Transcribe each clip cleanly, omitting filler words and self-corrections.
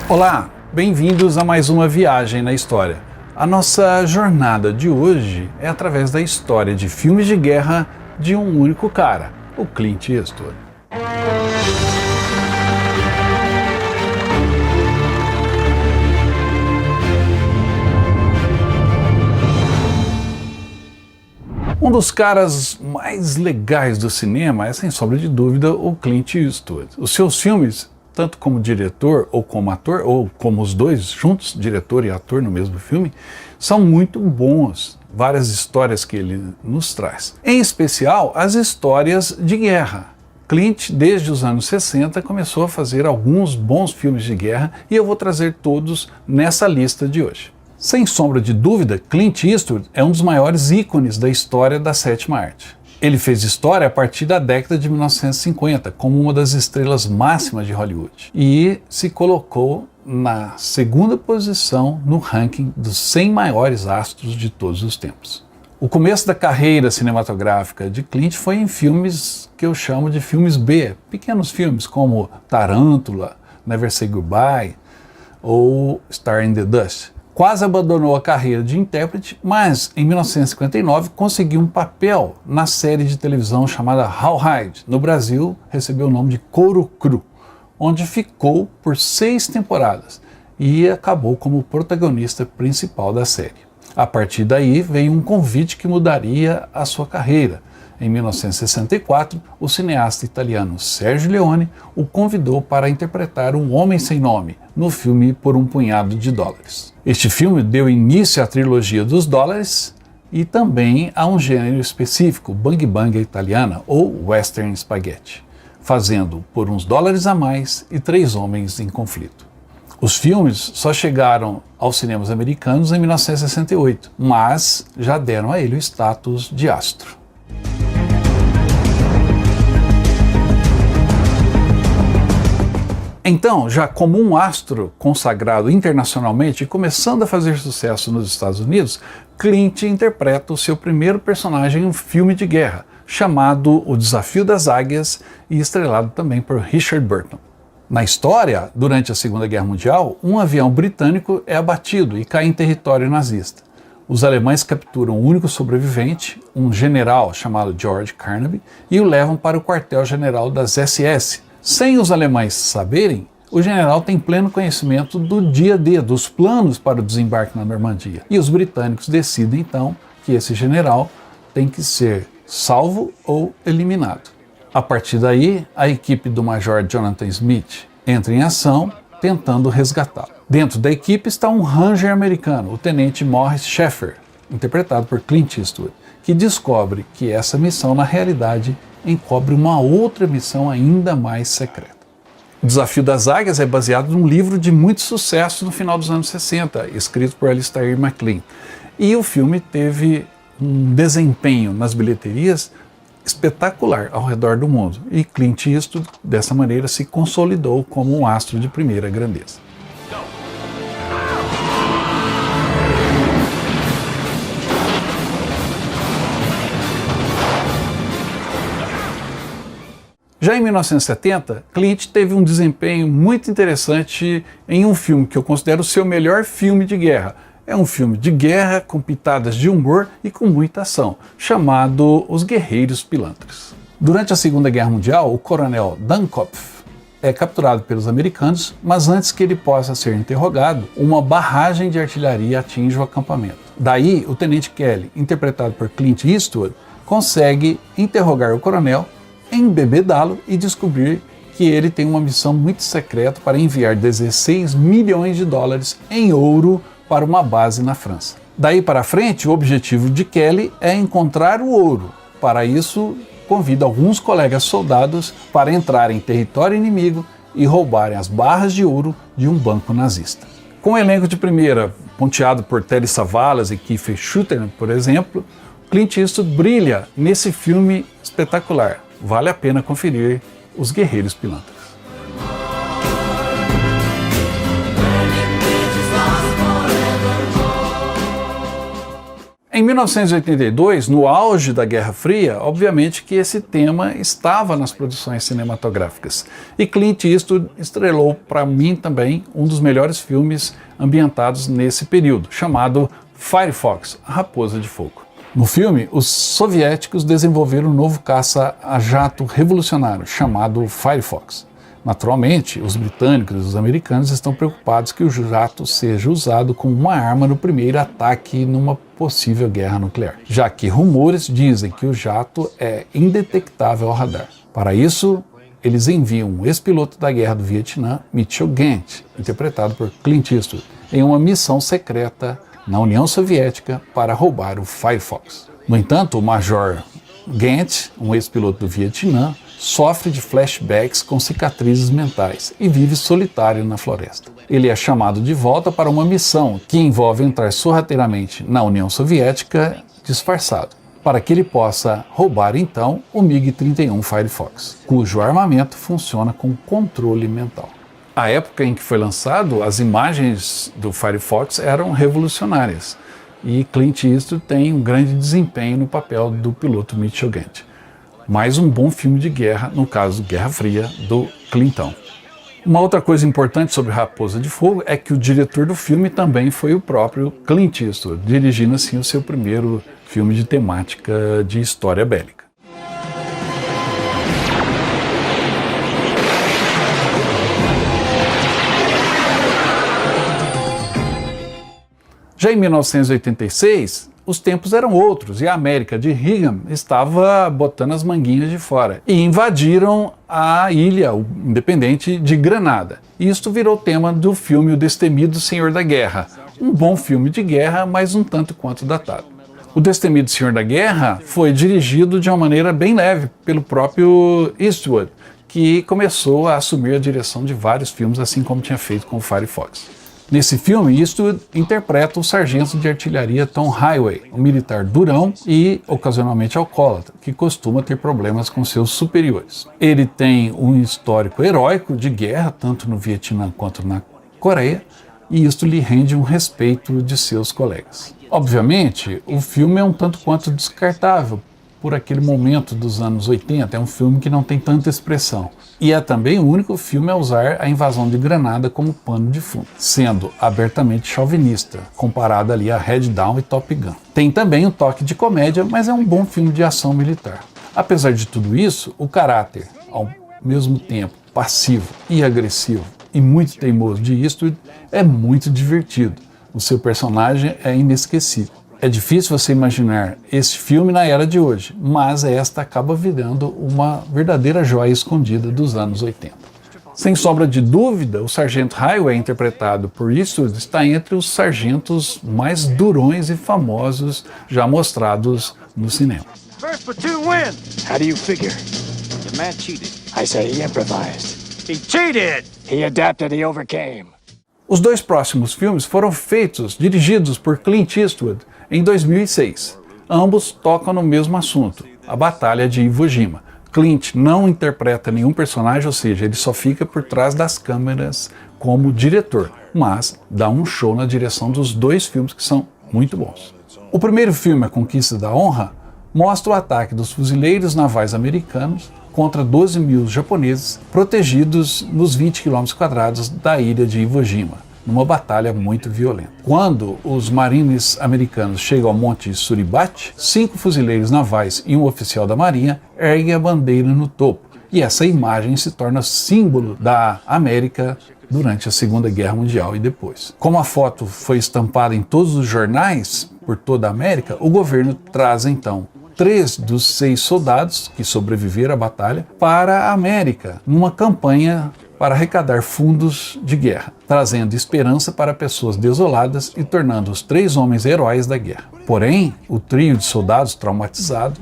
Olá, bem-vindos a mais uma viagem na história. A nossa jornada de hoje é através da história de filmes de guerra de um único cara, o Clint Eastwood. Um dos caras mais legais do cinema é, sem sombra de dúvida, o Clint Eastwood. Os seus filmes, tanto como diretor ou como ator, ou como os dois juntos, diretor e ator no mesmo filme, são muito bons. Várias histórias que ele nos traz. Em especial, as histórias de guerra. Clint, desde os anos 60, começou a fazer alguns bons filmes de guerra e eu vou trazer todos nessa lista de hoje. Sem sombra de dúvida, Clint Eastwood é um dos maiores ícones da história da sétima arte. Ele fez história a partir da década de 1950, como uma das estrelas máximas de Hollywood, e se colocou na segunda posição no ranking dos 100 maiores astros de todos os tempos. O começo da carreira cinematográfica de Clint foi em filmes que eu chamo de filmes B, pequenos filmes como Tarântula, Never Say Goodbye ou Star in the Dust. Quase abandonou a carreira de intérprete, mas em 1959 conseguiu um papel na série de televisão chamada Rawhide. No Brasil, recebeu o nome de Couro Cru, onde ficou por 6 temporadas e acabou como protagonista principal da série. A partir daí veio um convite que mudaria a sua carreira. Em 1964, o cineasta italiano Sergio Leone o convidou para interpretar Um Homem Sem Nome no filme Por um Punhado de Dólares. Este filme deu início à trilogia dos dólares e também a um gênero específico, Bang Bang Italiana ou Western Spaghetti, fazendo Por uns Dólares a Mais e Três Homens em Conflito. Os filmes só chegaram aos cinemas americanos em 1968, mas já deram a ele o status de astro. Então, já como um astro consagrado internacionalmente e começando a fazer sucesso nos Estados Unidos, Clint interpreta o seu primeiro personagem em um filme de guerra, chamado O Desafio das Águias e estrelado também por Richard Burton. Na história, durante a Segunda Guerra Mundial, um avião britânico é abatido e cai em território nazista. Os alemães capturam o único sobrevivente, um general chamado George Carnaby, e o levam para o quartel-general das SS. Sem os alemães saberem, o general tem pleno conhecimento do dia D, dos planos para o desembarque na Normandia. E os britânicos decidem então que esse general tem que ser salvo ou eliminado. A partir daí, a equipe do Major Jonathan Smith entra em ação tentando resgatá-lo. Dentro da equipe está um ranger americano, o tenente Morris Sheffer, interpretado por Clint Eastwood, que descobre que essa missão na realidade encobre uma outra missão ainda mais secreta. O Desafio das Águias é baseado num livro de muito sucesso no final dos anos 60, escrito por Alistair MacLean. E o filme teve um desempenho nas bilheterias espetacular ao redor do mundo. E Clint Eastwood, dessa maneira, se consolidou como um astro de primeira grandeza. Já em 1970, Clint teve um desempenho muito interessante em um filme que eu considero o seu melhor filme de guerra. É um filme de guerra com pitadas de humor e com muita ação, chamado Os Guerreiros Pilantras. Durante a Segunda Guerra Mundial, o coronel Dunkopf é capturado pelos americanos, mas antes que ele possa ser interrogado, uma barragem de artilharia atinge o acampamento. Daí, o tenente Kelly, interpretado por Clint Eastwood, consegue interrogar o coronel, embebedá-lo e descobrir que ele tem uma missão muito secreta para enviar 16 milhões de dólares em ouro para uma base na França. Daí para frente, o objetivo de Kelly é encontrar o ouro. Para isso, convida alguns colegas soldados para entrarem em território inimigo e roubarem as barras de ouro de um banco nazista. Com o elenco de primeira, ponteado por Telly Savalas e Kiefer Sutherland, por exemplo, Clint Eastwood brilha nesse filme espetacular. Vale a pena conferir Os Guerreiros Pilantras. Em 1982, no auge da Guerra Fria, obviamente que esse tema estava nas produções cinematográficas. E Clint Eastwood estrelou, para mim também, um dos melhores filmes ambientados nesse período, chamado Firefox, a Raposa de Fogo. No filme, os soviéticos desenvolveram um novo caça a jato revolucionário, chamado Firefox. Naturalmente, os britânicos e os americanos estão preocupados que o jato seja usado como uma arma no primeiro ataque numa possível guerra nuclear, já que rumores dizem que o jato é indetectável ao radar. Para isso, eles enviam um ex-piloto da guerra do Vietnã, Mitchell Gant, interpretado por Clint Eastwood, em uma missão secreta na União Soviética para roubar o Firefox. No entanto, o Major Gant, um ex-piloto do Vietnã, sofre de flashbacks com cicatrizes mentais e vive solitário na floresta. Ele é chamado de volta para uma missão que envolve entrar sorrateiramente na União Soviética disfarçado, para que ele possa roubar então o MiG-31 Firefox, cujo armamento funciona com controle mental. A época em que foi lançado, as imagens do Firefox eram revolucionárias e Clint Eastwood tem um grande desempenho no papel do piloto Mitchell Gant. Mais um bom filme de guerra, no caso Guerra Fria, do Clintão. Uma outra coisa importante sobre Raposa de Fogo é que o diretor do filme também foi o próprio Clint Eastwood, dirigindo assim o seu primeiro filme de temática de história bélica. Já em 1986, os tempos eram outros e a América de Reagan estava botando as manguinhas de fora e invadiram a ilha independente de Granada. Isto virou tema do filme O Destemido Senhor da Guerra, um bom filme de guerra, mas um tanto quanto datado. O Destemido Senhor da Guerra foi dirigido de uma maneira bem leve pelo próprio Eastwood, que começou a assumir a direção de vários filmes, assim como tinha feito com o Firefox. Nesse filme, Eastwood interpreta o sargento de artilharia Tom Highway, um militar durão e ocasionalmente alcoólatra, que costuma ter problemas com seus superiores. Ele tem um histórico heróico de guerra, tanto no Vietnã quanto na Coreia, e isto lhe rende um respeito de seus colegas. Obviamente, o filme é um tanto quanto descartável por aquele momento dos anos 80, é um filme que não tem tanta expressão. E é também o único filme a usar a invasão de Granada como pano de fundo, sendo abertamente chauvinista, comparado ali a Red Dawn e Top Gun. Tem também um toque de comédia, mas é um bom filme de ação militar. Apesar de tudo isso, o caráter, ao mesmo tempo passivo e agressivo e muito teimoso de Eastwood, é muito divertido. O seu personagem é inesquecível. É difícil você imaginar esse filme na era de hoje, mas esta acaba virando uma verdadeira joia escondida dos anos 80. Sem sombra de dúvida, o Sargento Highway, interpretado por Eastwood, está entre os sargentos mais durões e famosos já mostrados no cinema. First platoon win. How do you figure? The man cheated. I say he improvised. He cheated. He adapted, he overcame. Os dois próximos filmes foram dirigidos por Clint Eastwood em 2006. Ambos tocam no mesmo assunto, a Batalha de Iwo Jima. Clint não interpreta nenhum personagem, ou seja, ele só fica por trás das câmeras como diretor, mas dá um show na direção dos dois filmes que são muito bons. O primeiro filme, A Conquista da Honra, mostra o ataque dos fuzileiros navais americanos contra 12 mil japoneses protegidos nos 20 km² da ilha de Iwo Jima, numa batalha muito violenta. Quando os marines americanos chegam ao Monte Suribachi, 5 fuzileiros navais e um oficial da marinha erguem a bandeira no topo, e essa imagem se torna símbolo da América durante a Segunda Guerra Mundial e depois. Como a foto foi estampada em todos os jornais por toda a América, o governo traz então 3 dos 6 soldados que sobreviveram à batalha para a América, numa campanha para arrecadar fundos de guerra, trazendo esperança para pessoas desoladas e tornando os 3 homens heróis da guerra. Porém, o trio de soldados traumatizado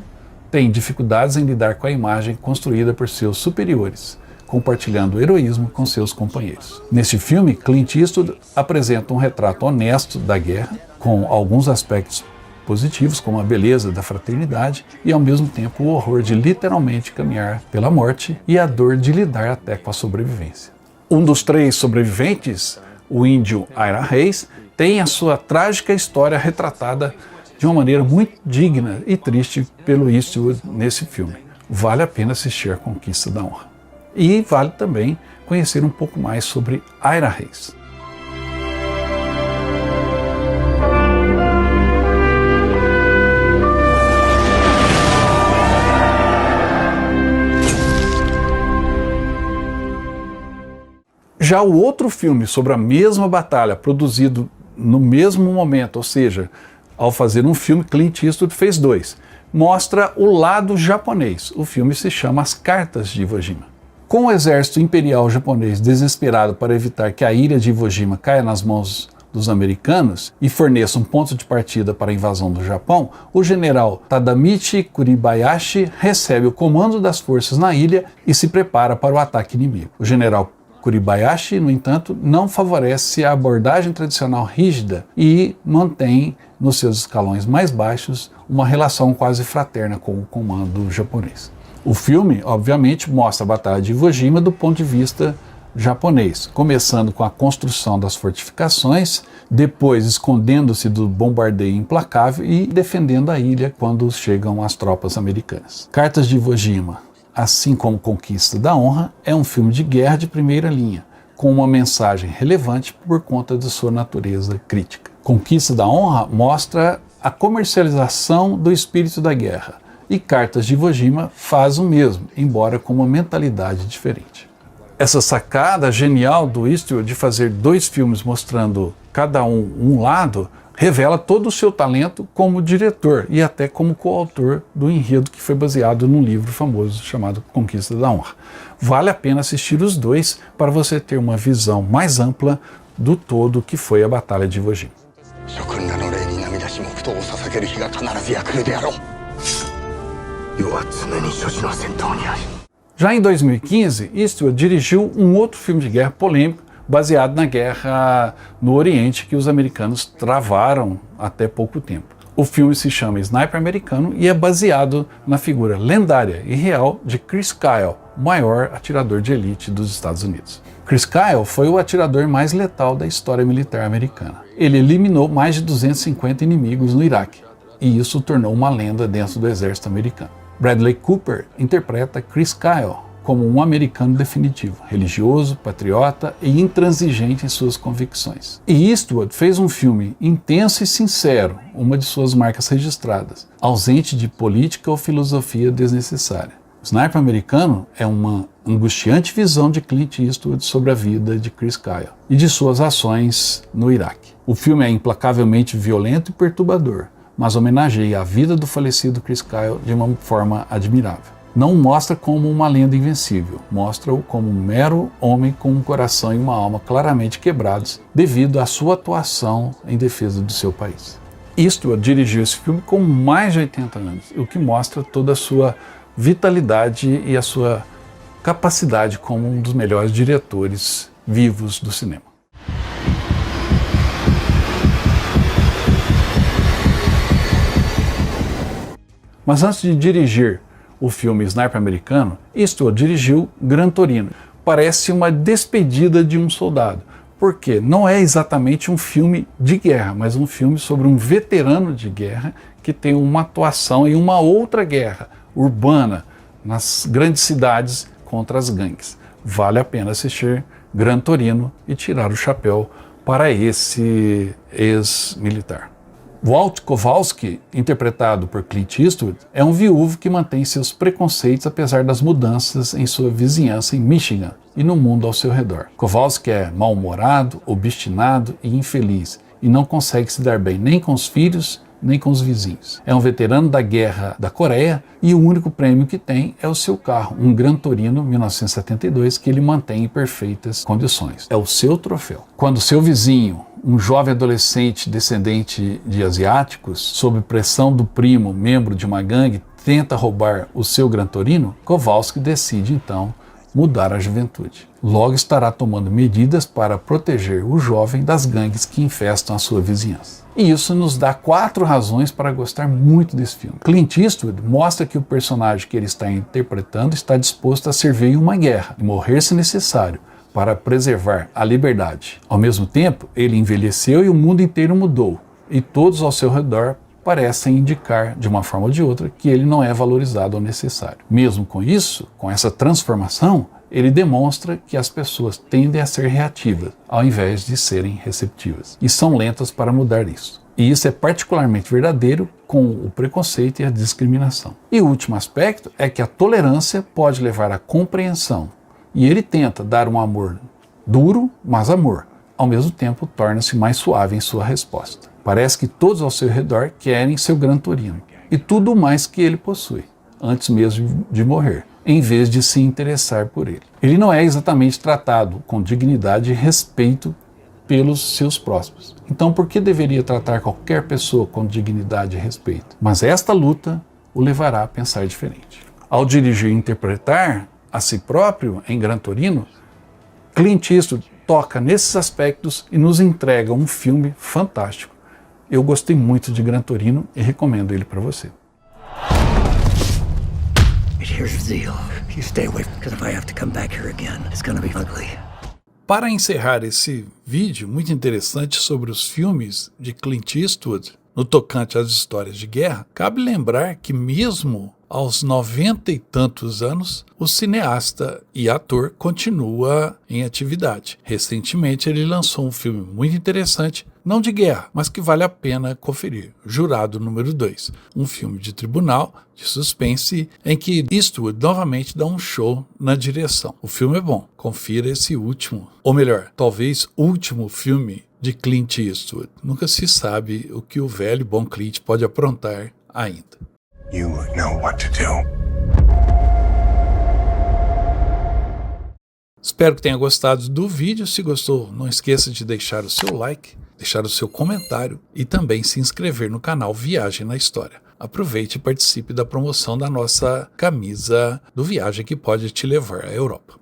tem dificuldades em lidar com a imagem construída por seus superiores, compartilhando o heroísmo com seus companheiros. Neste filme, Clint Eastwood apresenta um retrato honesto da guerra, com alguns aspectos positivos, como a beleza da fraternidade e, ao mesmo tempo, o horror de literalmente caminhar pela morte e a dor de lidar até com a sobrevivência. Um dos 3 sobreviventes, o índio Ira Hayes, tem a sua trágica história retratada de uma maneira muito digna e triste pelo Eastwood nesse filme. Vale a pena assistir A Conquista da Honra. E vale também conhecer um pouco mais sobre Ira Hayes. Já o outro filme sobre a mesma batalha, produzido no mesmo momento, ou seja, ao fazer um filme, Clint Eastwood fez dois, mostra o lado japonês. O filme se chama As Cartas de Iwo Jima. Com o exército imperial japonês desesperado para evitar que a ilha de Iwo Jima caia nas mãos dos americanos e forneça um ponto de partida para a invasão do Japão, o general Tadamichi Kuribayashi recebe o comando das forças na ilha e se prepara para o ataque inimigo. O general Kuribayashi, no entanto, não favorece a abordagem tradicional rígida e mantém, nos seus escalões mais baixos, uma relação quase fraterna com o comando japonês. O filme, obviamente, mostra a Batalha de Iwo Jima do ponto de vista japonês, começando com a construção das fortificações, depois escondendo-se do bombardeio implacável e defendendo a ilha quando chegam as tropas americanas. Cartas de Iwo Jima, assim como Conquista da Honra, é um filme de guerra de primeira linha, com uma mensagem relevante por conta de sua natureza crítica. Conquista da Honra mostra a comercialização do espírito da guerra, e Cartas de Iwo Jima faz o mesmo, embora com uma mentalidade diferente. Essa sacada genial do Eastwood de fazer dois filmes mostrando cada um lado, revela todo o seu talento como diretor e até como coautor do enredo que foi baseado num livro famoso chamado Conquista da Honra. Vale a pena assistir os dois para você ter uma visão mais ampla do todo que foi a Batalha de Iwo Jima. Já em 2015, Eastwood dirigiu um outro filme de guerra polêmico baseado na guerra no Oriente que os americanos travaram até pouco tempo. O filme se chama Sniper Americano e é baseado na figura lendária e real de Chris Kyle, o maior atirador de elite dos Estados Unidos. Chris Kyle foi o atirador mais letal da história militar americana. Ele eliminou mais de 250 inimigos no Iraque, e isso o tornou uma lenda dentro do exército americano. Bradley Cooper interpreta Chris Kyle como um americano definitivo, religioso, patriota e intransigente em suas convicções. E Eastwood fez um filme intenso e sincero, uma de suas marcas registradas, ausente de política ou filosofia desnecessária. Sniper Americano é uma angustiante visão de Clint Eastwood sobre a vida de Chris Kyle e de suas ações no Iraque. O filme é implacavelmente violento e perturbador, mas homenageia a vida do falecido Chris Kyle de uma forma admirável. Não o mostra como uma lenda invencível, mostra-o como um mero homem com um coração e uma alma claramente quebrados devido à sua atuação em defesa do seu país. Eastwood dirigiu esse filme com mais de 80 anos, o que mostra toda a sua vitalidade e a sua capacidade como um dos melhores diretores vivos do cinema. Mas antes de dirigir o filme Sniper Americano, Eastwood dirigiu Gran Torino. Parece uma despedida de um soldado, porque não é exatamente um filme de guerra, mas um filme sobre um veterano de guerra que tem uma atuação em uma outra guerra urbana, nas grandes cidades contra as gangues. Vale a pena assistir Gran Torino e tirar o chapéu para esse ex-militar. Walt Kowalski, interpretado por Clint Eastwood, é um viúvo que mantém seus preconceitos apesar das mudanças em sua vizinhança em Michigan e no mundo ao seu redor. Kowalski é mal-humorado, obstinado e infeliz, e não consegue se dar bem nem com os filhos, nem com os vizinhos. É um veterano da Guerra da Coreia e o único prêmio que tem é o seu carro, um Gran Torino 1972, que ele mantém em perfeitas condições. É o seu troféu. Quando seu vizinho, um jovem adolescente descendente de asiáticos, sob pressão do primo, membro de uma gangue, tenta roubar o seu Gran Torino, Kowalski decide então mudar a juventude. Logo estará tomando medidas para proteger o jovem das gangues que infestam a sua vizinhança. E isso nos dá 4 razões para gostar muito desse filme. Clint Eastwood mostra que o personagem que ele está interpretando está disposto a servir em uma guerra e morrer se necessário para preservar a liberdade. Ao mesmo tempo, ele envelheceu e o mundo inteiro mudou, e todos ao seu redor parecem indicar, de uma forma ou de outra, que ele não é valorizado ou necessário. Mesmo com isso, com essa transformação, ele demonstra que as pessoas tendem a ser reativas, ao invés de serem receptivas, e são lentas para mudar isso. E isso é particularmente verdadeiro com o preconceito e a discriminação. E o último aspecto é que a tolerância pode levar à compreensão, e ele tenta dar um amor duro, mas amor. Ao mesmo tempo, torna-se mais suave em sua resposta. Parece que todos ao seu redor querem seu Gran Torino, e tudo mais que ele possui, antes mesmo de morrer, em vez de se interessar por ele. Ele não é exatamente tratado com dignidade e respeito pelos seus próximos. Então, por que deveria tratar qualquer pessoa com dignidade e respeito? Mas esta luta o levará a pensar diferente. Ao dirigir e interpretar a si próprio em Gran Torino, Clint Eastwood toca nesses aspectos e nos entrega um filme fantástico. Eu gostei muito de Gran Torino e recomendo ele para você. Here's the deal. You stay away, because if I have to come back here again, it's gonna be ugly. Para encerrar esse vídeo muito interessante sobre os filmes de Clint Eastwood, no tocante às histórias de guerra, cabe lembrar que mesmo aos 90 e tantos anos, o cineasta e ator continua em atividade. Recentemente ele lançou um filme muito interessante, não de guerra, mas que vale a pena conferir, Jurado número 2, um filme de tribunal, de suspense, em que Eastwood novamente dá um show na direção. O filme é bom, confira esse último, ou melhor, talvez último filme de Clint Eastwood. Nunca se sabe o que o velho e bom Clint pode aprontar ainda. You know what to do. Espero que tenha gostado do vídeo. Se gostou, não esqueça de deixar o seu like, deixar o seu comentário e também se inscrever no canal Viagem na História. Aproveite e participe da promoção da nossa camisa do Viagem que pode te levar à Europa.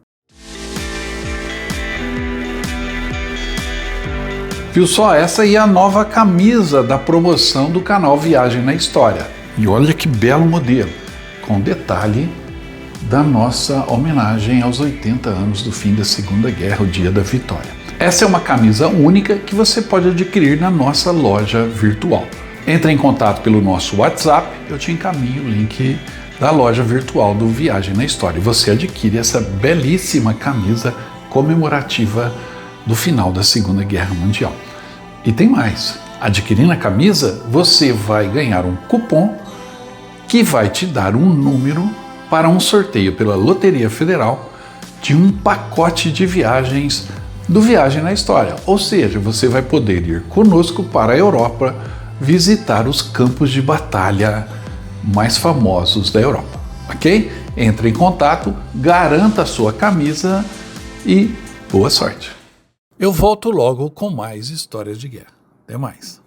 Viu só? Essa aí é a nova camisa da promoção do canal Viagem na História. E olha que belo modelo, com detalhe da nossa homenagem aos 80 anos do fim da Segunda Guerra, o Dia da Vitória. Essa é uma camisa única que você pode adquirir na nossa loja virtual. Entre em contato pelo nosso WhatsApp, eu te encaminho o link da loja virtual do Viagem na História. Você adquire essa belíssima camisa comemorativa do final da Segunda Guerra Mundial. E tem mais, adquirindo a camisa, você vai ganhar um cupom que vai te dar um número para um sorteio pela Loteria Federal de um pacote de viagens do Viagem na História. Ou seja, você vai poder ir conosco para a Europa visitar os campos de batalha mais famosos da Europa, ok? Entre em contato, garanta a sua camisa e boa sorte! Eu volto logo com mais histórias de guerra. Até mais!